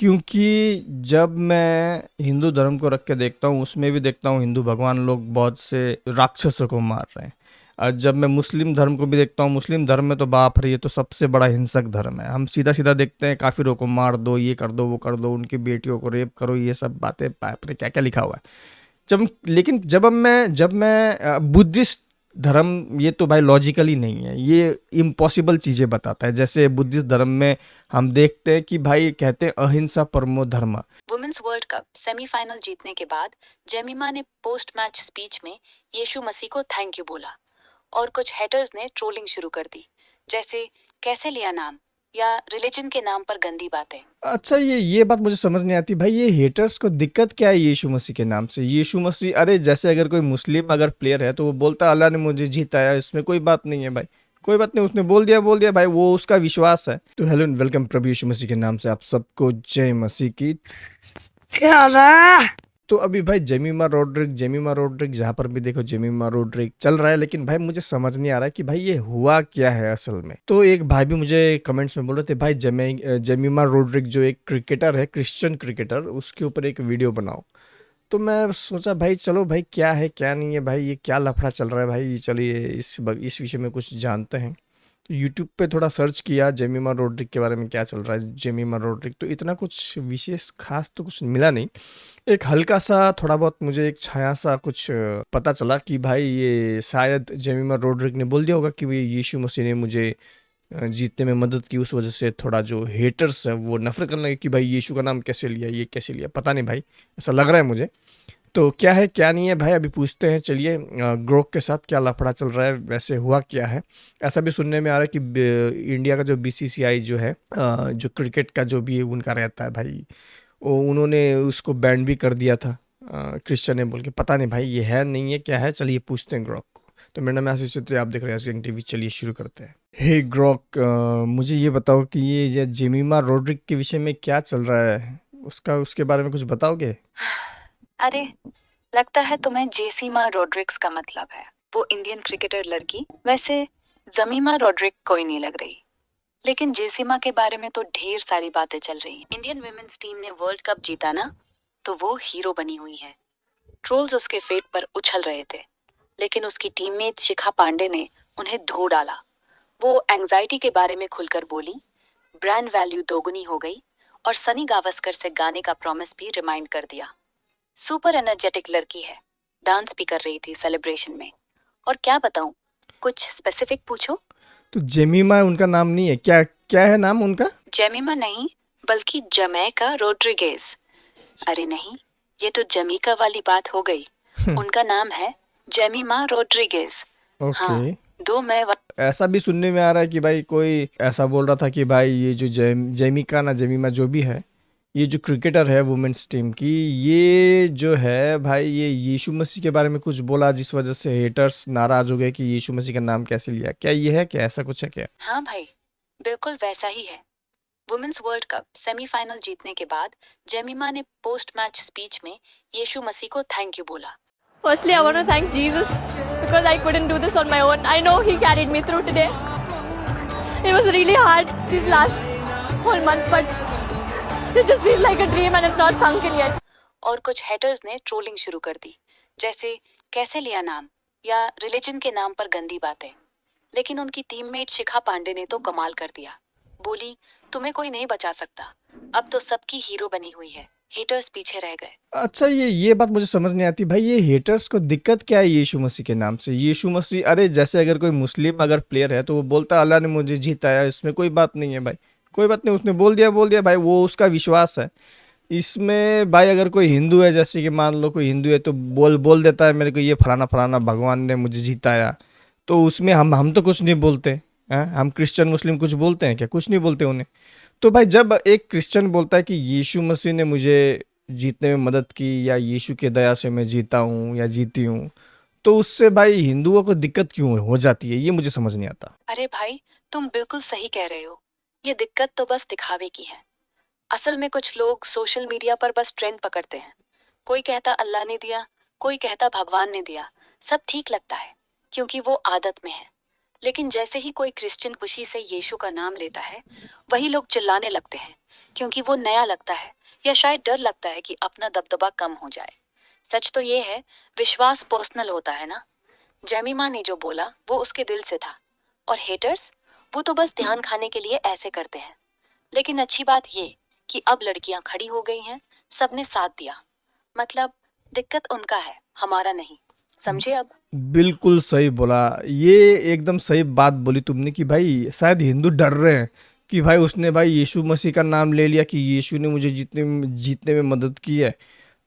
क्योंकि जब मैं हिंदू धर्म को रख के देखता हूँ, उसमें भी देखता हूँ हिंदू भगवान लोग बहुत से राक्षसों को मार रहे हैं। और जब मैं मुस्लिम धर्म को भी देखता हूँ, मुस्लिम धर्म में तो बाप रे, ये तो सबसे बड़ा हिंसक धर्म है। हम सीधा सीधा देखते हैं, काफिरों को मार दो, ये कर दो, वो कर दो, उनकी बेटियों को रेप करो, ये सब बातें, बाप रे क्या क्या लिखा हुआ है। जब मैं बुद्धिस्ट धर्म, ये तो भाई लॉजिकली नहीं है, ये इम्पॉसिबल चीजें बताता है। जैसे बुद्धिस्ट धर्म में हम देखते हैं कि भाई कहते हैं अहिंसा परमो धर्म। वुमेन्स वर्ल्ड कप सेमीफाइनल जीतने के बाद जेमिमा ने पोस्ट मैच स्पीच में यीशु मसीह को थैंक यू बोला और कुछ हेटर्स ने ट्रोलिंग शुरू कर दी, जैसे कैसे लिया नाम या रिलीजन के नाम पर गंदी बातें। अच्छा, ये बात मुझे समझ नहीं आती भाई, ये हेटर्स को दिक्कत क्या है यीशु मसीह के नाम से? यीशु मसीह, अरे जैसे अगर कोई मुस्लिम अगर प्लेयर है तो वो बोलता है अल्लाह ने मुझे जीताया, इसमें कोई बात नहीं है भाई, कोई बात नहीं, उसने बोल दिया भाई, वो उसका विश्वास है। तो हेलो एंड वेलकम, प्रभु यीशु मसीह के नाम से आप सबको जय मसीह की। क्या रहा? तो अभी भाई जेमिमा रोड्रिक जहाँ पर भी देखो जेमिमा रोड्रिक चल रहा है, लेकिन भाई मुझे समझ नहीं आ रहा है कि भाई ये हुआ क्या है असल में। तो एक भाई भी मुझे कमेंट्स में बोल रहे थे भाई जेमिमा रोड्रिक जो एक क्रिकेटर है, क्रिश्चियन क्रिकेटर, उसके ऊपर एक वीडियो बनाओ। तो मैं सोचा भाई चलो भाई, क्या है क्या नहीं है भाई, ये क्या लफड़ा चल रहा है भाई, चलिए इस विषय में कुछ जानते हैं। तो यूट्यूब पे थोड़ा सर्च किया जेमिमा रोड्रिक के बारे में, क्या चल रहा है जेमिमा रोड्रिक, तो इतना कुछ विशेष खास तो कुछ मिला नहीं। एक हल्का सा थोड़ा बहुत मुझे एक छाया सा कुछ पता चला कि भाई ये शायद जेमिमा रोड्रिक ने बोल दिया होगा कि भाई यीशु मसीह ने मुझे जीतने में मदद की, उस वजह से थोड़ा जो हेटर्स है वो नफरत करने लगे कि भाई यीशु का नाम कैसे लिया, ये कैसे लिया, पता नहीं भाई, ऐसा लग रहा है मुझे। तो क्या है क्या नहीं है भाई, अभी पूछते हैं, चलिए ग्रोक के साथ क्या लफड़ा चल रहा है, वैसे हुआ क्या है। ऐसा भी सुनने में आ रहा है कि इंडिया का जो बीसीसीआई जो है, जो क्रिकेट का जो भी उनका रहता है भाई, वो उन्होंने उसको बैंड भी कर दिया था क्रिश्चियन ने बोल के। पता नहीं भाई ये है नहीं है क्या है, चलिए पूछते हैं ग्रोक को। तो मेरा नाम है आशीष छेत्री, आप देख रहे हैं आशीष टीवी, चलिए शुरू करते हैं। हे ग्रोक, मुझे ये बताओ कि ये जेमिमा रोड्रिक के विषय में क्या चल रहा है, उसके बारे में कुछ बताओगे? अरे, लगता है तुम्हें जेसिमा रोड्रिक्स का मतलब है, वो इंडियन क्रिकेटर लड़की। वैसे जमीमा रोड्रिक कोई नहीं लग रही, लेकिन जेसिमा के बारे में तो ढेर सारी बातें चल रही हैं। इंडियन वुमेन्स टीम ने वर्ल्ड कप जीता ना, तो वो हीरो बनी हुई है। ट्रोल्स उसके फेट पर उछल रहे थे, लेकिन उसकी टीममेट शिखा पांडे ने उन्हें धो डाला। वो एंजाइटी के बारे में खुलकर बोली, ब्रांड वैल्यू दोगुनी हो गई और सनी गावस्कर से गाने का प्रॉमिस भी रिमाइंड कर दिया। सुपर एनर्जेटिक लड़की है, डांस भी कर रही थी सेलिब्रेशन में। और क्या बताऊं, कुछ स्पेसिफिक पूछो। तो जेमिमा उनका नाम नहीं है क्या? क्या है नाम उनका? जेमिमा नहीं, बल्कि जमैका रोड्रिगेज। अरे नहीं, ये तो जमीका वाली बात हो गई। उनका नाम है जेमिमा रोड्रिगेज। ओके। हाँ, दो मैं ऐसा भी सुनने में आ रहा है कि भाई कोई ऐसा बोल रहा था कि भाई ये जो जेमिका ना जेमिमा जो भी है, ये जो क्रिकेटर है वुमेन्स टीम की, ये जो है भाई, ये यीशु मसीह के बारे में कुछ बोला, जिस वजह से हेटर्स नाराज हो गए कि यीशु मसीह का नाम कैसे लिया। क्या ये है, क्या ऐसा कुछ है क्या? हाँ भाई, बिल्कुल वैसा ही है। वुमेन्स वर्ल्ड कप सेमीफाइनल जीतने के बाद जेमिमा ने पोस्ट मैच स्पीच में यीशु मसीह को थैंक यू बोला। Firstly, I want to thank Jesus because I couldn't do this on my own. I know He carried me through today. It was really hard this last whole month, but it just feels like a dream and it's not sunk in yet. और कुछ haters ने trolling शुरू कर दी, जैसे कैसे लिया नाम या रिलीजन के नाम पर गंदी बातें। लेकिन उनकी टीममेट शिखा पांडे ने तो कमाल कर दिया। बोली, तुम्हें कोई नहीं बचा सकता, अब तो सबकी हीरो बनी हुई है, हेटर्स पीछे रह गए। अच्छा, ये बात मुझे समझ नहीं आती भाई, ये हेटर्स को दिक्कत क्या है यीशु मसीह के नाम से? यीशु मसीह, अरे जैसे अगर कोई मुस्लिम अगर प्लेयर है तो वो बोलता है अल्लाह ने मुझे जीताया, इसमें कोई बात नहीं है भाई, कोई बात नहीं, उसने बोल दिया भाई, वो उसका विश्वास है। इसमें भाई अगर कोई हिंदू है, जैसे कि मान लो कोई हिंदू है, तो बोल देता है मेरे को ये फलाना फलाना भगवान ने मुझे जीताया, तो उसमें हम तो कुछ नहीं बोलते हैं। हम क्रिश्चियन मुस्लिम कुछ बोलते हैं क्या? कुछ नहीं बोलते उन्हें। तो भाई जब एक क्रिश्चियन बोलता है कि यीशु मसीह ने मुझे जीतने में मदद की, या यीशु की दया से मैं जीता हूँ या जीती हूँ, तो उससे भाई हिंदुओं को दिक्कत क्यों हो जाती है, ये मुझे समझ नहीं आता। अरे भाई, तुम बिल्कुल सही कह रहे हो। ये दिक्कत तो बस दिखावे की है। असल में कुछ लोग सोशल मीडिया पर बस ट्रेंड पकड़ते हैं। कोई कहता अल्लाह ने दिया, कोई कहता भगवान ने दिया। सब ठीक लगता है क्योंकि वो आदत में है। लेकिन जैसे ही कोई क्रिश्चियन खुशी से यीशु का नाम लेता है, वही लोग चिल्लाने लगते हैं क्योंकि वो नया लगता है या शायद डर लगता है कि अपना दबदबा कम हो जाए। सच तो ये है, विश्वास पर्सनल होता है ना। जेमिमा ने जो बोला वो उसके दिल से था। और हेटर्स, वो तो बस ध्यान खाने के लिए ऐसे करते हैं। लेकिन अच्छी बात ये कि अब लड़कियां खड़ी हो गई हैं, सबने साथ दिया। मतलब दिक्कत उनका है, हमारा नहीं। समझे अब? बिल्कुल सही बोला। ये एकदम सही बात बोली तुमने कि भाई शायद हिंदू डर रहे हैं कि भाई उसने भाई यीशु मसीह का नाम ले लिया कि यीशु ने मुझे जीतने में मदद की है,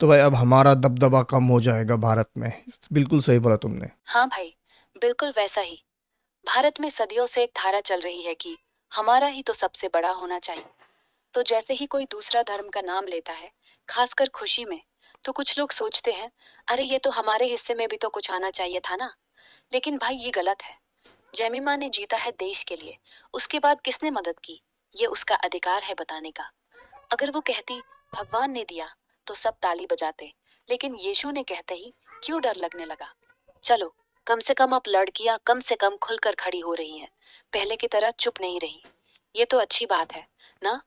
तो भाई अब हमारा दबदबा कम हो जाएगा भारत में। बिल्कुल सही बोला तुमने। हाँ भाई, बिल्कुल वैसा ही। भारत में सदियों से एक धारा चल रही है कि हमारा ही तो सबसे बड़ा होना चाहिए। तो जैसे ही कोई दूसरा धर्म का नाम लेता है, खासकर खुशी में, तो कुछ लोग सोचते हैं, अरे ये तो हमारे हिस्से में भी तो कुछ आना चाहिए था ना। लेकिन भाई ये गलत है। जेमिमा ने जीता है देश के लिए, उसके बाद किसने मदद की, ये उसका अधिकार है बताने का। अगर वो कहती भगवान ने दिया, तो सब ताली बजाते। लेकिन यीशु ने कहते ही क्यों डर लगने लगा? चलो, कम से कम अब लड़कियां कम से कम खुलकर खड़ी हो रही हैं, पहले की तरह चुप नहीं रही। ये तो अच्छी बात है ना?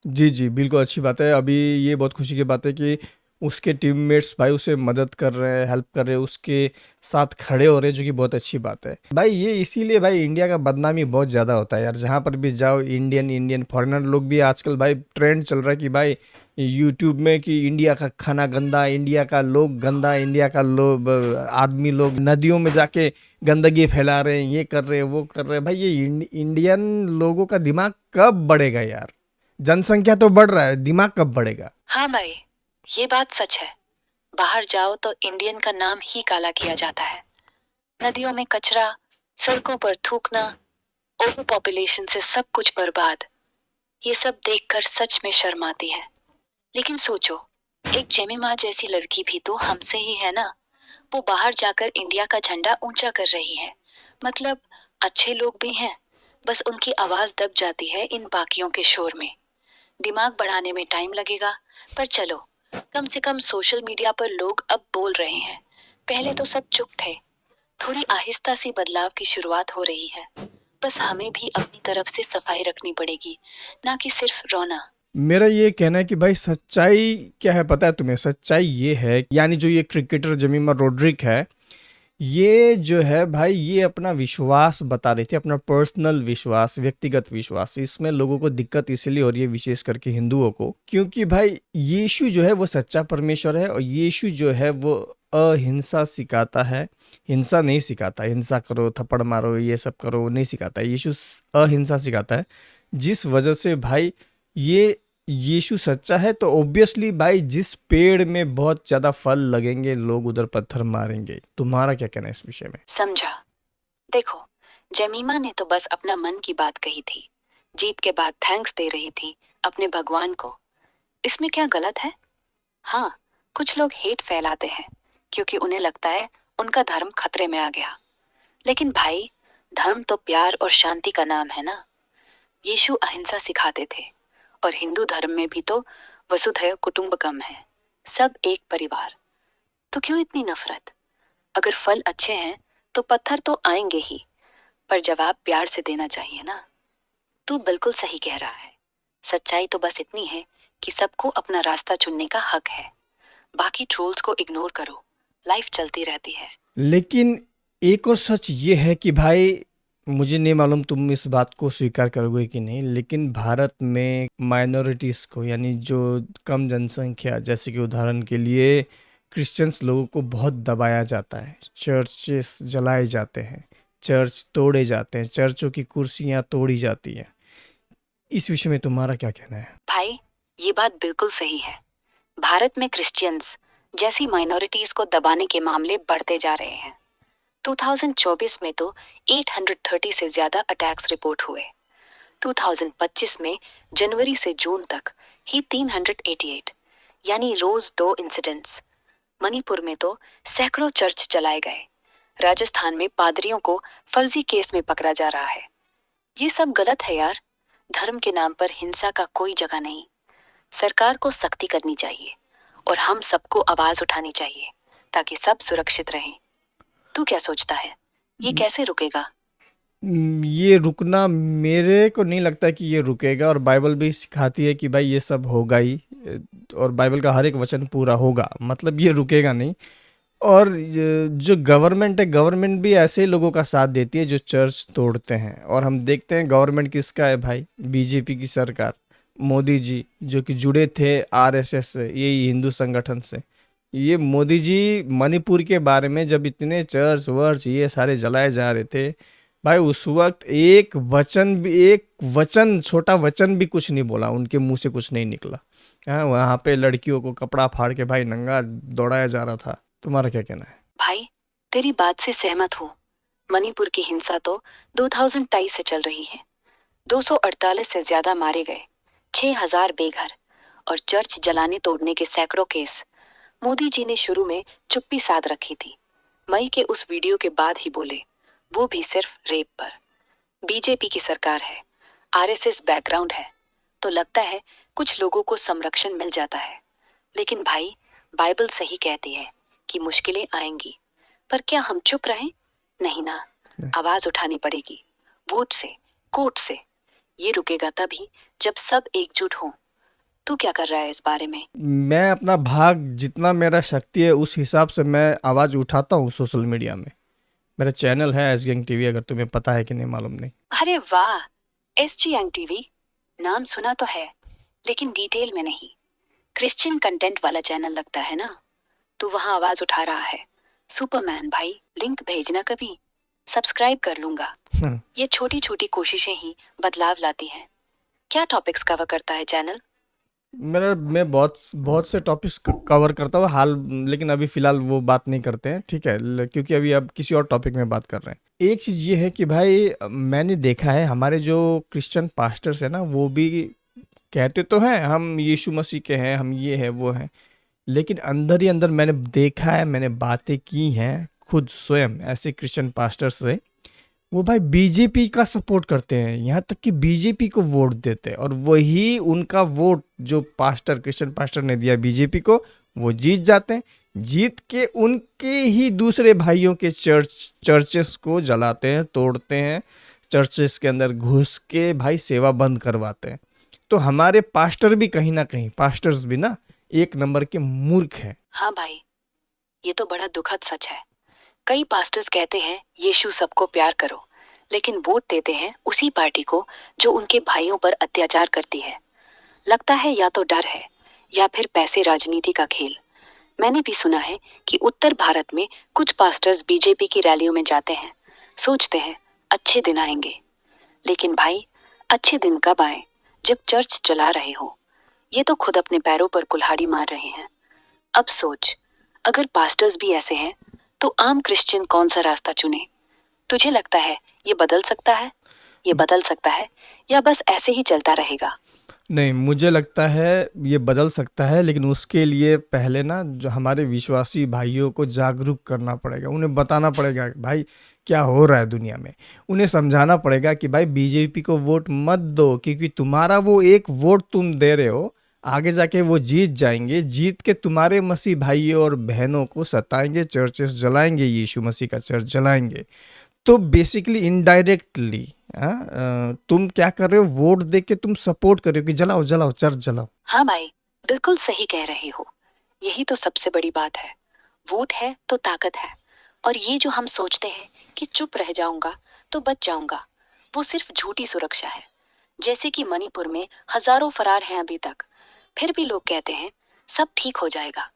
जी, जी, बिल्कुल अच्छी बात है। अभी ये बहुत खुशी की बात है कि उसके टीममेट्स भाई उसे मदद कर रहे हैं, हेल्प कर रहे हैं, उसके साथ खड़े हो रहे हैं, जो कि बहुत अच्छी बात है। भाई ये इसीलिए भाई इंडिया का बदनामी बहुत ज़्यादा होता है यार, जहाँ पर भी जाओ इंडियन इंडियन फॉरेनर लोग भी आजकल भाई ट्रेंड चल रहा है कि भाई यूट्यूब में कि इंडिया का खाना गंदा, इंडिया का लोग गंदा, इंडिया का लोग आदमी लोग नदियों में जाके गंदगी फैला रहे हैं, ये कर रहे हैं, वो कर रहे हैं। भाई ये इंडियन लोगों का दिमाग कब बढ़ेगा यार? जनसंख्या तो बढ़ रहा है, दिमाग कब बढ़ेगा? हाँ भाई, ये बात सच है। बाहर जाओ तो इंडियन का नाम ही काला किया जाता है। नदियों में कचरा, सड़कों पर थूकना, ओवर पॉपुलेशन से सब कुछ बर्बाद। ये सब देखकर सच में शर्म आती है। लेकिन सोचो, एक जेमिमा जैसी लड़की भी तो हमसे ही है ना। वो बाहर जाकर इंडिया का झंडा ऊंचा कर रही है। मतलब अच्छे लोग भी हैं, बस उनकी आवाज दब जाती है इन बाकियों के शोर में। दिमाग बढ़ाने में टाइम लगेगा, पर चलो, कम से कम सोशल मीडिया पर लोग अब बोल रहे हैं। पहले तो सब चुप थे। थोड़ी आहिस्ता सी बदलाव की शुरुआत हो रही है। बस हमें भी अपनी तरफ से सफाई रखनी पड़ेगी, ना कि सिर्फ रोना। मेरा ये कहना है कि भाई सच्चाई क्या है पता है तुम्हें? सच्चाई ये है, यानी जो ये क्रिकेटर जमीमा रोड्रिक है, ये जो है भाई ये अपना विश्वास बता रही थी, अपना पर्सनल विश्वास, व्यक्तिगत विश्वास। इसमें लोगों को दिक्कत इसलिए हो रही है, विशेष करके हिंदुओं को, क्योंकि भाई यीशु जो है वो सच्चा परमेश्वर है और यीशु जो है वो अहिंसा सिखाता है। हिंसा नहीं सिखाता, हिंसा करो, थप्पड़ मारो, ये सब करो नहीं सिखाता। यीशु अहिंसा सिखाता है। जिस वजह से भाई ये यीशु सच्चा है, तो ऑब्वियसली भाई जिस पेड़ में बहुत ज्यादा फल लगेंगे लोग उधर पत्थर मारेंगे। तुम्हारा क्या कहना है इस विषय में? समझा? देखो, जमीमा ने तो बस अपना मन की बात कही थी। जीत के बाद थैंक्स दे रही थी अपने भगवान को। इसमें क्या गलत है? हाँ, कुछ लोग हेट फैलाते हैं क्योंकि उन्हें लगता है उनका धर्म खतरे में आ गया। लेकिन भाई, धर्म तो प्यार और शांति का नाम है ना। यीशु अहिंसा सिखाते थे। और हिंदू धर्म में भी तो वसुधैव कुटुंबकम है, सब एक परिवार। तो क्यों इतनी नफरत? अगर फल अच्छे हैं तो पत्थर तो आएंगे ही, पर जवाब प्यार से देना चाहिए ना। तू बिल्कुल सही कह रहा है। सच्चाई तो बस इतनी है कि सबको अपना रास्ता चुनने का हक है। बाकी ट्रोल्स को इग्नोर करो, लाइफ चलती रहती है। लेकिन एक और सच ये है कि भाई मुझे नहीं मालूम तुम इस बात को स्वीकार करोगे कि नहीं, लेकिन भारत में माइनॉरिटीज़ को, यानी जो कम जनसंख्या, जैसे कि उदाहरण के लिए क्रिश्चियंस लोगों को बहुत दबाया जाता है। चर्चेस जलाए जाते हैं, चर्च तोड़े जाते हैं, चर्चों की कुर्सियां तोड़ी जाती हैं। इस विषय में तुम्हारा क्या कहना है? भाई, ये बात बिल्कुल सही है। भारत में क्रिश्चियंस जैसी माइनॉरिटीज को दबाने के मामले बढ़ते जा रहे हैं। 2024 में तो 830 से ज्यादा अटैक्स रिपोर्ट हुए। 2025 में जनवरी से जून तक ही 388, यानी रोज 2 इंसिडेंट्स। मणिपुर में तो सैकड़ों चर्च जलाए गए। राजस्थान में पादरियों को फर्जी केस में पकड़ा जा रहा है। ये सब गलत है यार। धर्म के नाम पर हिंसा का कोई जगह नहीं। सरकार को सख्ती करनी चाहिए और हम सबको आवाज उठानी चाहिए ताकि सब सुरक्षित रहें। तू क्या सोचता है, ये कैसे रुकेगा? ये रुकना मेरे को नहीं लगता कि ये रुकेगा, और बाइबल भी सिखाती है कि भाई ये सब होगा ही, और बाइबल का हर एक वचन पूरा होगा, मतलब ये रुकेगा नहीं। और जो गवर्नमेंट है, गवर्नमेंट भी ऐसे ही लोगों का साथ देती है जो चर्च तोड़ते हैं। और हम देखते हैं गवर्नमेंट किसका है भाई, बीजेपी की सरकार, मोदी जी जो कि जुड़े थे आरएसएस से, ये हिंदू संगठन से। ये मोदी जी मणिपुर के बारे में जब इतने चर्च वर्च ये सारे जलाए जा रहे थे भाई, उस वक्त एक वचन, छोटा वचन भी कुछ नहीं बोला, उनके मुंह से कुछ नहीं निकला। हाँ, वहाँ पे लड़कियों को कपड़ा फाड़ के भाई नंगा दौड़ाया जा रहा था। तुम्हारा क्या कहना है? भाई तेरी बात से सहमत हूँ। मणिपुर की हिंसा तो 2023 से चल रही है। 248 से ज्यादा मारे गए, 6000 बेघर और चर्च जलाने तोड़ने के सैकड़ों केस। मोदी जी ने शुरू में चुप्पी साध रखी थी, मई के उस वीडियो के बाद ही बोले, वो भी सिर्फ रेप पर। बीजेपी की सरकार है, आरएसएस बैकग्राउंड है, तो लगता है कुछ लोगों को संरक्षण मिल जाता है। लेकिन भाई बाइबल सही कहती है कि मुश्किलें आएंगी, पर क्या हम चुप रहें? नहीं ना, आवाज उठानी पड़ेगी, वोट से, कोर्ट से। ये रुकेगा तभी जब सब एकजुट हों। तू क्या कर रहा है इस बारे में? मैं अपना भाग, जितना मेरा शक्ति है उस हिसाब से मैं आवाज़ उठाता हूँ सोशल मीडिया में। मेरा चैनल है एस गैंग टीवी, अगर तुम्हें पता है कि नहीं मालूम नहीं। अरे वाह, एसजी यंग टीवी, नाम सुना तो है लेकिन डिटेल में नहीं। क्रिश्चियन कंटेंट वाला चैनल लगता है ना? तू वहां आवाज उठा रहा है। सुपरमैन भाई, लिंक भेजना कभी, सब्सक्राइब कर लूंगा। हम्म, ये छोटी छोटी कोशिशें ही बदलाव लाती हैं। क्या टॉपिक्स कवर करता है चैनल? मैं बहुत बहुत से टॉपिक्स कवर करता हूँ हाल, लेकिन अभी फ़िलहाल वो बात नहीं करते हैं, ठीक है, क्योंकि अभी अब किसी और टॉपिक में बात कर रहे हैं। एक चीज़ ये है कि भाई मैंने देखा है हमारे जो क्रिश्चियन पास्टर्स हैं ना, वो भी कहते तो हैं हम यीशु मसीह के हैं, हम ये हैं वो हैं, लेकिन अंदर ही अंदर मैंने देखा है, मैंने बातें की हैं खुद स्वयं ऐसे क्रिश्चियन पास्टर से, वो भाई बीजेपी का सपोर्ट करते हैं, यहाँ तक कि बीजेपी को वोट देते हैं, और वही उनका वोट जो पास्टर, क्रिश्चियन पास्टर ने दिया बीजेपी को, वो जीत जाते हैं। जीत के उनके ही दूसरे भाइयों के चर्चेस को जलाते हैं, तोड़ते हैं, चर्चेस के अंदर घुस के भाई सेवा बंद करवाते हैं। तो हमारे पास्टर भी कहीं ना कहीं, पास्टर्स भी ना एक नंबर के मूर्ख हैं। हाँ भाई, ये तो बड़ा दुखद सच है। कई पास्टर्स कहते हैं यीशु सबको प्यार करो, लेकिन वोट देते हैं उसी पार्टी को जो उनके भाइयों पर अत्याचार करती है। लगता है या तो डर है या फिर पैसे राजनीति का खेल। मैंने भी सुना है कि उत्तर भारत में कुछ पास्टर्स बीजेपी की रैलियों में जाते हैं, सोचते हैं अच्छे दिन आएंगे। लेकिन भाई, अच्छे दिन कब आए जब चर्च चला रहे हो? ये तो खुद अपने पैरों पर कुल्हाड़ी मार रहे हैं। अब सोच, अगर पास्टर्स भी ऐसे हैं तो आम क्रिश्चियन कौन सा रास्ता चुने? तुझे लगता है ये बदल सकता है? ये बदल सकता है या बस ऐसे ही चलता रहेगा? नहीं, मुझे लगता है ये बदल सकता है, लेकिन उसके लिए पहले ना जो हमारे विश्वासी भाइयों को जागरूक करना पड़ेगा, उन्हें बताना पड़ेगा कि भाई क्या हो रहा है दुनिया में। उन्हें समझाना पड़ेगा कि भाई बीजेपी को वोट मत दो, क्योंकि तुम्हारा वो एक वोट तुम दे रहे हो, आगे जाके वो जीत जाएंगे, जीत के तुम्हारे मसीह भाइयों और बहनों को सताएंगे, चर्चेस जलाएंगे, यीशु मसीह का चर्च जलाएंगे। तो बेसिकली इनडायरेक्टली तुम क्या कर रहे हो, वोट दे के तुम सपोर्ट कर रहे हो कि जलाओ जलाओ चर्च जलाओ। हाँ भाई, बिल्कुल सही कह रहे हो। यही तो सबसे बड़ी बात है। वोट है तो ताकत है, और ये जो हम सोचते हैं कि चुप रह जाऊंगा तो बच जाऊंगा, वो सिर्फ झूठी सुरक्षा है। जैसे कि मणिपुर में हजारों फरार हैं अभी तक, फिर भी लोग कहते हैं सब ठीक हो जाएगा।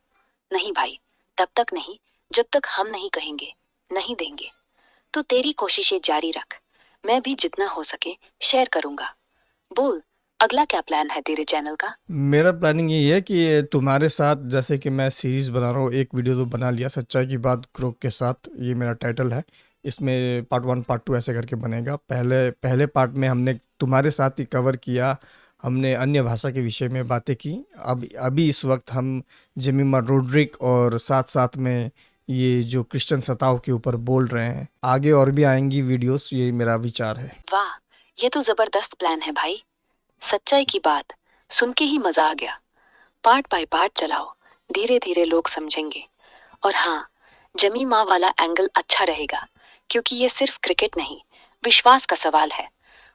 नहीं भाई, तब तक नहीं जब तक हम नहीं कहेंगे, नहीं देंगे। तो तेरी कोशिशें जारी रख, मैं भी जितना हो सके शेयर करूंगा। बोल, अगला क्या प्लान है तेरे चैनल का? मेरा प्लानिंग यही है कि तुम्हारे साथ, जैसे कि मैं सीरीज बना रहा हूँ, एक वीडियो तो बना लिया सच्चाई की बात क्रोक के साथ, ये मेरा टाइटल है। इसमें पार्ट 1 पार्ट 2 ऐसे करके बनेगा। पहले पार्ट में हमने तुम्हारे साथ ही कवर किया, हमने अन्य भाषा के विषय में बातें की। अब अभी इस वक्त हम जेमिमा रोड्रिक और साथ साथ में ये जो क्रिश्चियन सताव के ऊपर बोल रहे हैं। आगे और भी आएंगी वीडियोस, ये मेरा विचार है। वाह, ये तो जबरदस्त प्लान है भाई। सच्चाई की बात सुन के ही मजा आ गया। पार्ट बाय पार्ट चलाओ, धीरे धीरे लोग समझेंगे। और हाँ, जमी माँ वाला एंगल अच्छा रहेगा, क्योंकि ये सिर्फ क्रिकेट नहीं विश्वास का सवाल है।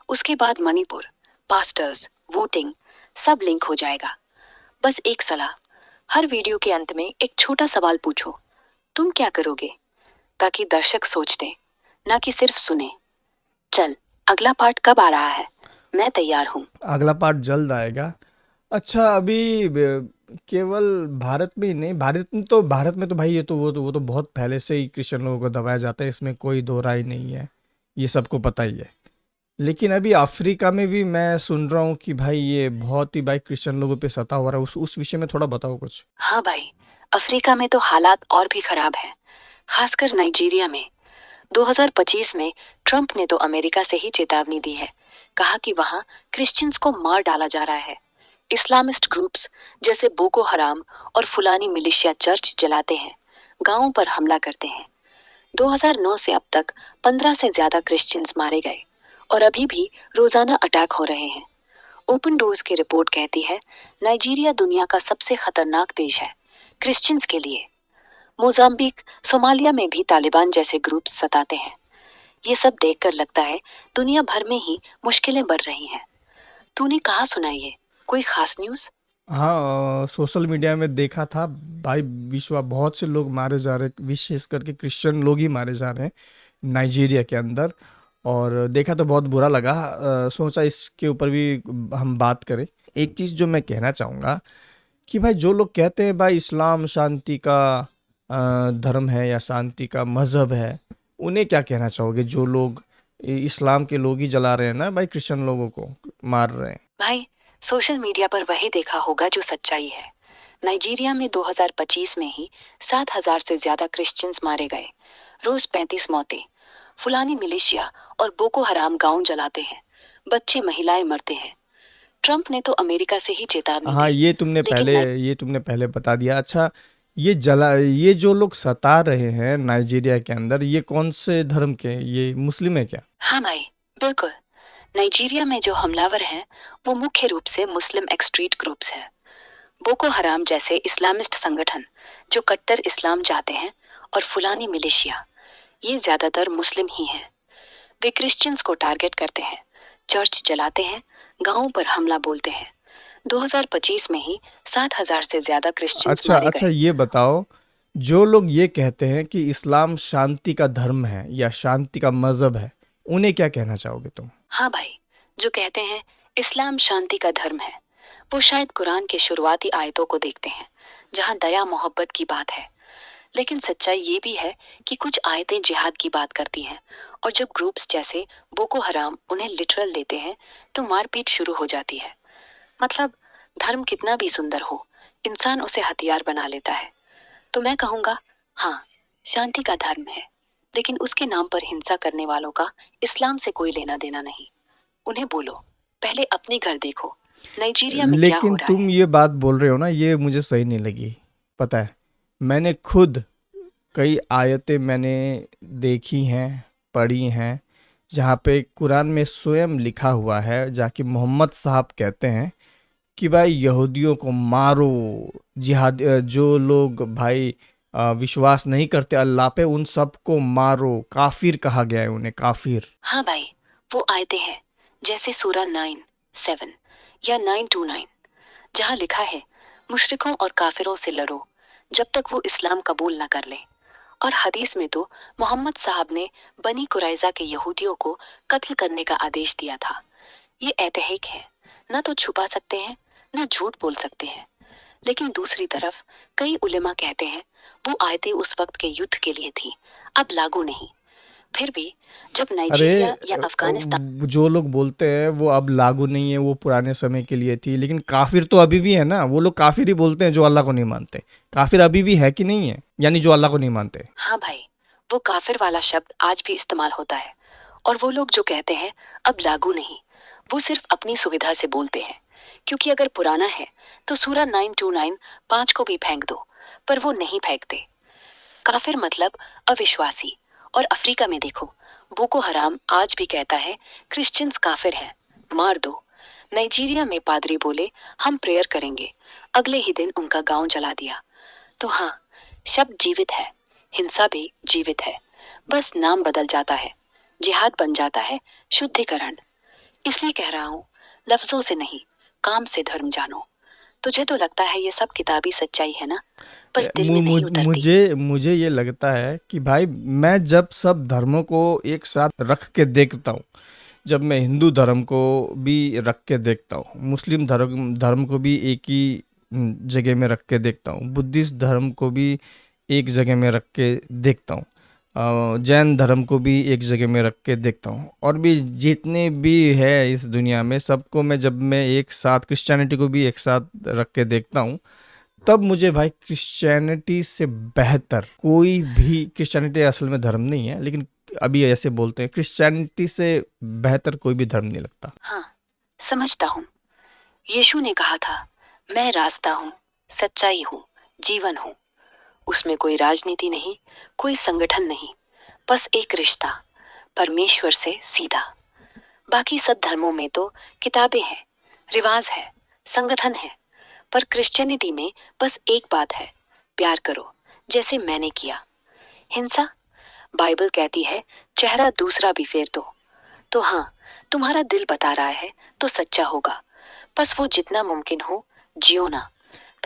उसके बाद मणिपुर, पास्टर्स, वोटिंग, सब लिंक हो जाएगा। बस एक सलाह, हर वीडियो के अंत में एक छोटा सवाल पूछो, तुम क्या करोगे, ताकि दर्शक सोचते, ना कि सिर्फ सुने। चल, अगला पार्ट कब आ रहा है? मैं तैयार हूँ। अगला पार्ट जल्द आएगा। अच्छा, अभी केवल भारत में ही नहीं, भारत में तो भाई ये तो वो तो बहुत पहले से ही क्रिश्चियन लोगों को दबाया जाता है, इसमें कोई दो राय नहीं है, ये सबको पता ही है। लेकिन अभी अफ्रीका में भी मैं सुन रहा हूँ कि भाई ये बहुत ही भाई क्रिश्चियन लोगों पे सता हो रहा है। उस विषय में थोड़ा बताओ कुछ। हाँ भाई, अफ्रीका में तो हालात और भी खराब हैं, खासकर नाइजीरिया में। 2025 में ट्रंप ने तो अमेरिका से ही चेतावनी दी है, कहा कि वहां क्रिश्चियंस को मार डाला जा रहा है। इस्लामिस्ट ग्रुप्स जैसे बोको हराम और फुलानी मिलिशिया चर्च जलाते हैं, गांवों पर हमला करते हैं। 2009 से अब तक 15 से ज्यादा क्रिश्चियंस मारे गए और अभी भी रोजाना अटैक हो रहे हैं। ओपन डोर्स की रिपोर्ट कहती है नाइजीरिया दुनिया का सबसे खतरनाक देश है क्रिश्चियंस के लिए। मोजाम्बिक, सोमालिया में भी तालिबान जैसे ग्रुप सताते हैं। ये सब देखकर लगता है दुनिया भर में ही मुश्किलें बढ़ रही हैं। तूने कहाँ सुना ये? कोई खास न्यूज़? हाँ, सोशल मीडिया में देखा था भाई, बहुत से लोग मारे जा रहे, विशेष करके क्रिश्चियन लोग ही मारे जा रहे हैं नाइजीरिया के अंदर। और देखा तो बहुत बुरा लगा। सोचा इसके ऊपर भी हम बात करें। एक चीज़ जो मैं कहना चाहूँगा कि भाई जो लोग कहते हैं भाई इस्लाम शांति का धर्म है या शांति का मज़हब है, उन्हें क्या कहना चाहोगे? जो लोग इस्लाम के लोग ही जला रहे हैं ना भाई, क्रिश्चियन लोगों को मार रहे हैं। भाई, सोशल मीडिया पर वही देखा होगा जो सच्चाई है। नाइजीरिया में 2025 में ही 7,000 से ज्यादा क्रिश्चियंस मारे गए। रोज 35 मौतें। फुलानी मिलिशिया और बोको हराम गांव जलाते हैं, बच्चे महिलाएं मरते हैं। ट्रंप ने तो अमेरिका से ही चेतावनी हाँ, दी, लेकिन ये तुमने पहले बता दिया। अच्छा, ये जो लोग सता रहे हैं नाइजीरिया के अंदर, ये कौन से धर्म के हैं? ये मुस्लिम है क्या? हाँ भाई, बिल्कुल। नाइजीरिया में जो हमलावर हैं वो मुख्य रूप से मुस्लिम एक्सट्रीट ग्रुप्स हैं। बोको हराम जैसे इस्लामिस्ट संगठन जो कट्टर इस्लाम चाहते हैं, और फुलानी मिलिशिया, ये ज्यादातर मुस्लिम ही हैं। वे क्रिश्चियंस को टारगेट करते हैं, चर्च जलाते हैं, गांवों पर हमला बोलते हैं। 2025 में ही 7,000 से ज्यादा क्रिश्चियंस अच्छा, मारे अच्छा, गए। ये बताओ, जो लोग ये कहते हैं कि इस्लाम शांति का धर्म है या शांति का मज़हब है, उन्हें क्या कहना चाहोगे तुम? हाँ भाई, जो कहते हैं इस्लाम शांति का धर्म है, वो शायद कुरान के शुरुआती आयतों को देखते हैं, जहाँ दया मोहब्बत की बात है। लेकिन सच्चाई ये भी है कि कुछ आयतें जिहाद की बात करती हैं, और जब ग्रुप्स जैसे बोको हराम उन्हें लिटरल लेते हैं तो मारपीट शुरू हो जाती है। मतलब, धर्म कितना भी सुंदर हो, इंसान उसे हथियार बना लेता है। तो मैं कहूँगा, हाँ, शांति का धर्म है, लेकिन उसके नाम पर हिंसा करने वालों का इस्लाम से कोई लेना देना नहीं। उन्हें बोलो, पहले अपने घर देखो, नाइजीरिया में क्या हो लेकिन रहा तुम है। ये बात बोल रहे हो ना, ये मुझे सही नहीं लगी। पता है, मैंने खुद कई आयतें मैंने देखी हैं, पढ़ी हैं, जहाँ पे कुरान में स्वयं लिखा हुआ है, जाकि मोहम्मद साहब कहते हैं कि भाई यहूदियों को मारो। जो लोग भाई विश्वास नहीं करते अल्लाह पे, उन सबको मारो। काफिर कहा गया है उन्हें, काफिर। हाँ भाई, वो आयतें हैं जैसे सूरा 9:7 या 9:29, जहाँ लिखा है मुशरिकों और काफिरों से लड़ो जब तक वो इस्लाम कबूल न कर लें। और हदीस में तो मोहम्मद साहब ने बनी कुरैजा के यहूदियों को कत्ल करने का आदेश दिया था। ये ऐतिहासिक है, न तो छुपा सकते हैं न झूठ बोल सकते हैं। लेकिन दूसरी तरफ कई उलेमा कहते हैं वो आयतें उस वक्त के युद्ध के लिए थी, अब लागू नहीं। फिर भी जब अरे, नाइजीरिया या अफगानिस्तान, जो लोग बोलते हैं वो अब लागू नहीं है, वो पुराने समय के लिए थी, लेकिन काफिर तो अभी भी है ना। वो लोग काफिर ही बोलते हैं जो अल्लाह को नहीं मानते। काफिर अभी भी है कि नहीं है, यानी जो अल्लाह को नहीं मानते। हाँ भाई, वो काफिर वाला शब्द आज भी इस्तेमाल होता है। और वो लोग जो कहते हैं अब लागू नहीं, वो सिर्फ अपनी सुविधा से बोलते हैं, क्योंकि अगर पुराना है तो सूरा 9:29 5 को भी फेंक दो, पर वो नहीं फेंकते। काफिर मतलब अविश्वासी। और अफ्रीका में देखो, बोको हराम आज भी कहता है क्रिश्चियंस काफिर हैं, मार दो। नाइजीरिया में पादरी बोले हम प्रेयर करेंगे, अगले ही दिन उनका गांव जला दिया। तो हाँ, शब्द जीवित है, हिंसा भी जीवित है, बस नाम बदल जाता है। जिहाद बन जाता है शुद्धिकरण। इसलिए कह रहा हूँ, लफ्जों से नहीं, काम से धर्म जानो। तुझे तो लगता है ये सब किताबी सच्चाई है ना, बस दिल में नहीं उतरती। मुझे ये लगता है कि भाई मैं जब सब धर्मों को एक साथ रख के देखता हूँ, जब मैं हिंदू धर्म को भी रख के देखता हूँ, मुस्लिम धर्म धर्म को भी एक ही जगह में रख के देखता हूँ, बुद्धिस्ट धर्म को भी एक जगह में रख के देखता हूँ, जैन धर्म को भी एक जगह में रख के देखता हूँ, और भी जितने भी है इस दुनिया में सबको मैं जब मैं एक साथ, क्रिश्चियनिटी को भी एक साथ रख के देखता हूँ, तब मुझे भाई क्रिश्चियनिटी से बेहतर कोई भी, क्रिश्चियनिटी असल में धर्म नहीं है लेकिन अभी ऐसे बोलते हैं, क्रिश्चियनिटी से बेहतर कोई भी धर्म नहीं लगता। हाँ, समझता हूँ। यीशु ने कहा था, मैं रास्ता हूँ, सच्चाई हूँ, जीवन हूँ। उसमें कोई राजनीति नहीं, कोई संगठन नहीं, बस एक रिश्ता परमेश्वर से सीधा। बाकी सब धर्मों में तो किताबें हैं, रिवाज है, संगठन है, पर क्रिश्चियनिटी में बस एक बात है, प्यार करो जैसे मैंने किया। हिंसा, बाइबल कहती है चेहरा दूसरा भी फेर दो। तो हाँ, तुम्हारा दिल बता रहा है तो सच्चा होगा, बस वो जितना मुमकिन हो जियो ना,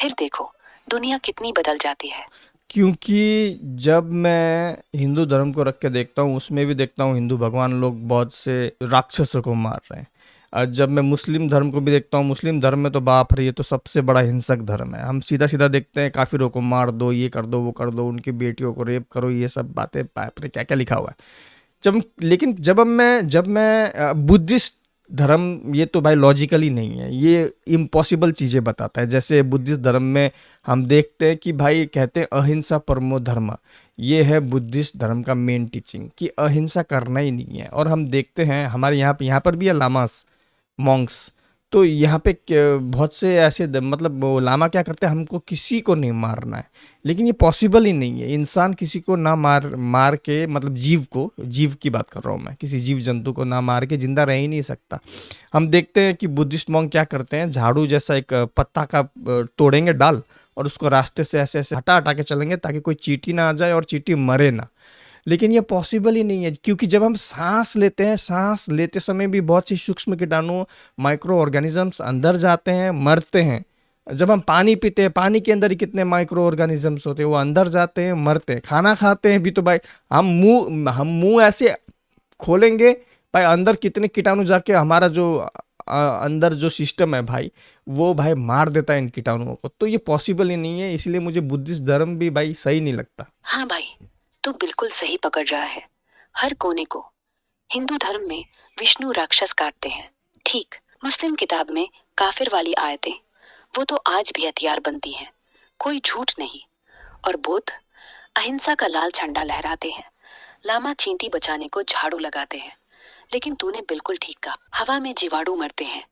फिर देखो दुनिया कितनी बदल जाती है। क्योंकि जब मैं हिंदू धर्म को रख के देखता हूँ, उसमें भी देखता हूँ हिंदू भगवान लोग बहुत से राक्षसों को मार रहे हैं। और जब मैं मुस्लिम धर्म को भी देखता हूँ, मुस्लिम धर्म में तो बाप रे, ये तो सबसे बड़ा हिंसक धर्म है। हम सीधा सीधा देखते हैं, काफिरों को मार दो, ये कर दो, वो कर दो, उनकी बेटियों को रेप करो, ये सब बातें, बाप रे क्या क्या लिखा हुआ है। लेकिन जब मैं बुद्धिस्ट धर्म, ये तो भाई लॉजिकली नहीं है, ये इम्पॉसिबल चीज़ें बताता है। जैसे बुद्धिस्ट धर्म में हम देखते हैं कि भाई कहते हैं अहिंसा परमो धर्म, ये है बुद्धिस्ट धर्म का मेन टीचिंग कि अहिंसा करना ही नहीं है। और हम देखते हैं हमारे यहाँ पर भी है लामास, मॉन्क्स, तो यहाँ पे बहुत से ऐसे मतलब वो लामा क्या करते हैं, हमको किसी को नहीं मारना है, लेकिन ये पॉसिबल ही नहीं है। इंसान किसी को ना मार के, मतलब जीव की बात कर रहा हूँ मैं, किसी जीव जंतु को ना मार के जिंदा रह ही नहीं सकता। हम देखते हैं कि बुद्धिस्ट मॉन्क क्या करते हैं, झाड़ू जैसा एक पत्ता का तोड़ेंगे डाल, और उसको रास्ते से ऐसे ऐसे हटा हटा के चलेंगे ताकि कोई चींटी ना आ जाए और चींटी मरे ना। लेकिन ये पॉसिबल ही नहीं है, क्योंकि जब हम सांस लेते हैं, सांस लेते समय भी बहुत सी सूक्ष्म कीटाणु, माइक्रो ऑर्गेनिजम्स अंदर जाते हैं, मरते हैं। जब हम पानी पीते हैं, पानी के अंदर ही कितने माइक्रो ऑर्गेनिजम्स होते हैं, वो अंदर जाते हैं, मरते हैं। खाना खाते हैं भी तो भाई हम मुंह ऐसे खोलेंगे, भाई अंदर कितने कीटाणु जाके हमारा जो अंदर जो सिस्टम है भाई, वो भाई मार देता है इन कीटाणुओं को। तो ये पॉसिबल ही नहीं है, इसलिए मुझे बुद्धिस्ट धर्म भी भाई सही नहीं लगता। हाँ भाई, तू बिल्कुल सही पकड़ रहा है हर कोने को। हिंदू धर्म में विष्णु राक्षस काटते हैं, ठीक। मुस्लिम किताब में काफिर वाली आयतें, वो तो आज भी हथियार बनती हैं, कोई झूठ नहीं। और बुद्ध अहिंसा का लाल झंडा लहराते हैं, लामा चींटी बचाने को झाड़ू लगाते हैं। लेकिन तूने बिल्कुल ठीक कहा, हवा में जीवाणु मरते हैं,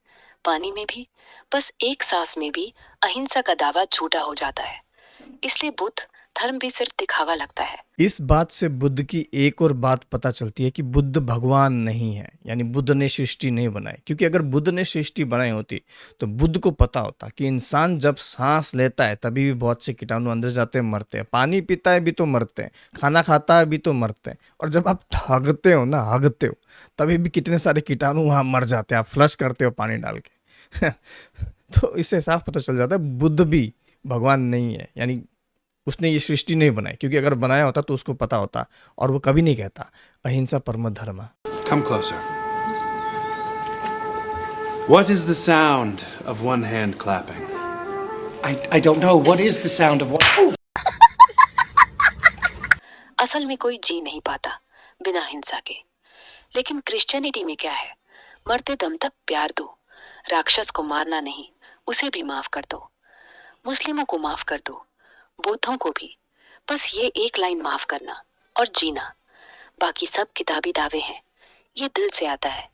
पानी में भी, बस एक सांस में भी अहिंसा का दावा झूठा हो जाता है। इसलिए बुद्ध धर्म भी सिर्फ दिखावा लगता है। इस बात से बुद्ध की एक और बात पता चलती है कि बुद्ध भगवान नहीं है, यानी बुद्ध ने सृष्टि नहीं बनाई। क्योंकि अगर बुद्ध ने सृष्टि बनाई होती तो बुद्ध को पता होता कि इंसान जब सांस लेता है तभी भी बहुत से कीटाणु अंदर जाते हैं, मरते हैं, पानी पीता है भी तो मरते हैं, खाना खाता है भी तो मरते हैं, और जब आप हगते हो ना, हगते हो, तभी भी कितने सारे कीटाणु वहाँ मर जाते हैं, आप फ्लश करते हो पानी डाल के तो इससे साफ पता चल जाता है बुद्ध भी भगवान नहीं है, यानी उसने ये सृष्टि नहीं बनाई। क्योंकि अगर बनाया होता तो उसको पता होता, और वो कभी नहीं कहता अहिंसा परम धर्म। Come closer. What is the sound of one hand clapping? I don't know. What is the sound of one? असल में कोई जी नहीं पाता बिना हिंसा के। लेकिन क्रिश्चियनिटी में क्या है, मरते दम तक प्यार दो, राक्षस को मारना नहीं, उसे भी माफ कर दो, मुस्लिमों को माफ कर दो, बुद्धों को भी, बस ये एक लाइन माफ करना और जीना। बाकी सब किताबी दावे हैं, ये दिल से आता है,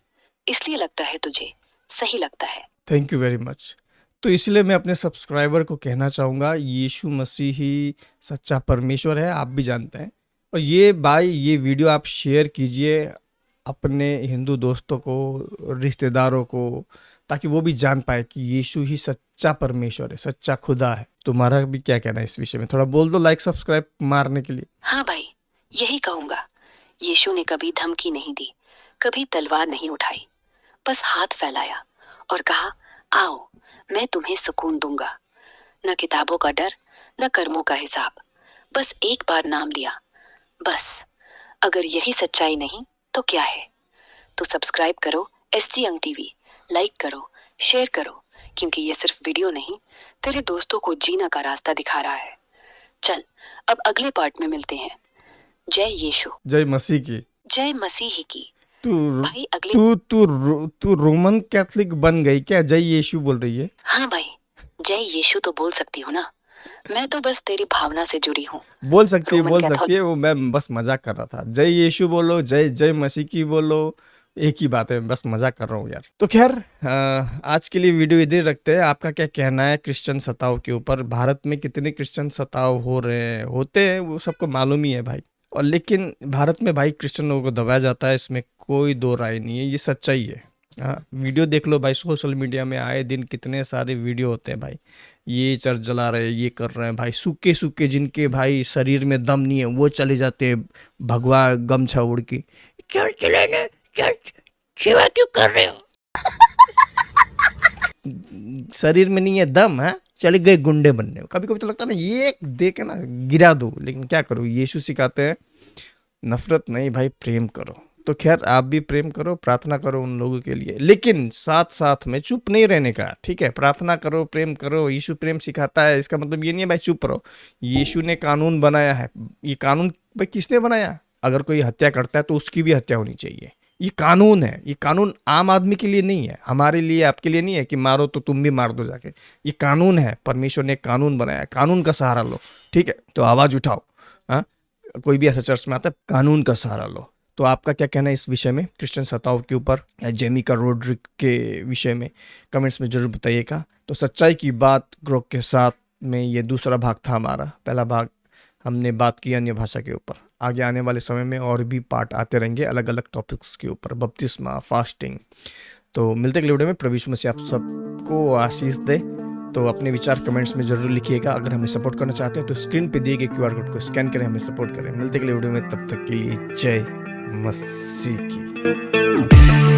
इसलिए लगता है तुझे सही लगता है। Thank you very much. तो इसलिए मैं अपने सब्सक्राइबर को कहना चाहूँगा, यीशु मसीह ही सच्चा परमेश्वर है, आप भी जानते हैं। और ये वीडियो आप शेयर कीजिए अपने हिंदू दोस्तों को, रिश्तेदारों को, ताकि वो भी जान पाए कि यीशु ही सच्चा परमेश्वर है, सच्चा खुदा है। तुम्हारा भी क्या कहना है इस विषय में, थोड़ा बोल दो लाइक सब्सक्राइब मारने के लिए। हाँ भाई, यही कहूँगा, यीशु ने कभी धमकी नहीं दी, कभी तलवार नहीं उठाई, बस हाथ फैलाया और कहा, आओ मैं तुम्हें सुकून दूंगा। न किताबों का डर, न कर्मों का हिसाब, बस एक बार नाम लिया, बस। अगर यही सच्चाई नहीं तो क्या है? तो सब्सक्राइब करो SG अंग टीवी, लाइक करो, शेयर करो, क्योंकि ये सिर्फ वीडियो नहीं, तेरे दोस्तों को जीना का रास्ता दिखा रहा है। चल अब अगले पार्ट में मिलते हैं। जय यीशु, जय मसीह की। जय मसीह की। तू भाई अगले तू रोमन कैथलिक बन गई क्या? जय यीशु बोल रही है। हाँ भाई, जय यीशु तो बोल सकती हूँ ना, मैं तो बस तेरी भावना से जुड़ी हूँ। बोल सकती है, रोमन बोल कैथोलिक सकती है, वो मैं बस मजाक कर रहा था। जय यीशु बोलो, जय जय मसीह की बोलो, एक ही बात है, बस मजाक कर रहा हूँ यार। तो खैर आज के लिए वीडियो इधर ही रखते हैं। आपका क्या कहना है क्रिश्चियन सताव के ऊपर? भारत में कितने क्रिश्चियन सताव हो रहे हैं, होते हैं, वो सबको मालूम ही है भाई। और लेकिन भारत में भाई क्रिश्चियन लोगों को दबाया जाता है, इसमें कोई दो राय नहीं है, ये सच्चाई है। हाँ, वीडियो देख लो भाई, सोशल मीडिया में आए दिन कितने सारे वीडियो होते हैं भाई। ये चर्च जला रहे हैं, ये कर रहे हैं भाई, सूखे सूखे जिनके भाई शरीर में दम नहीं है वो चले जाते हैं भगवा गमछा उड़ के, चर्च चलाना, चर्च सेवा क्यों कर रहे हो? शरीर में नहीं है दम, है चले गए गुंडे बनने। कभी कभी तो लगता है ना ये देखे ना गिरा दो, लेकिन क्या करो, यीशु सिखाते हैं नफरत नहीं भाई, प्रेम करो। तो खैर आप भी प्रेम करो, प्रार्थना करो उन लोगों के लिए, लेकिन साथ साथ में चुप नहीं रहने का, ठीक है? प्रार्थना करो, प्रेम करो, यीशु प्रेम सिखाता है, इसका मतलब ये नहीं है भाई चुप रहो। यीशु ने कानून बनाया है, ये कानून भाई किसने बनाया? अगर कोई हत्या करता है तो उसकी भी हत्या होनी चाहिए, ये कानून है। ये कानून आम आदमी के लिए नहीं है, हमारे लिए, आपके लिए नहीं है कि मारो तो तुम भी मार दो जाके। ये कानून है, परमेश्वर ने कानून बनाया, कानून का सहारा लो, ठीक है? तो आवाज उठाओ। हाँ, कोई भी ऐसा चर्च में आता है, कानून का सहारा लो। तो आपका क्या कहना है इस विषय में, क्रिश्चियन सताव के ऊपर या जेमिका रोड्रिक के विषय में? कमेंट्स में जरूर बताइएगा। तो सच्चाई की बात ग्रोक के साथ में ये दूसरा भाग था हमारा। पहला भाग हमने बात की अन्य भाषा के ऊपर। आगे आने वाले समय में और भी पार्ट आते रहेंगे अलग अलग टॉपिक्स के ऊपर, बपतिस्मा, फास्टिंग। तो मिलते अगले वीडियो में। प्रभु यीशु मसीह आप सबको आशीष दे। तो अपने विचार कमेंट्स में जरूर लिखिएगा। अगर हमें सपोर्ट करना चाहते हैं तो स्क्रीन पे दिए गए QR कोड को स्कैन करें, हमें सपोर्ट करें। मिलते अगले वीडियो में, तब तक के लिए जय मसीह की।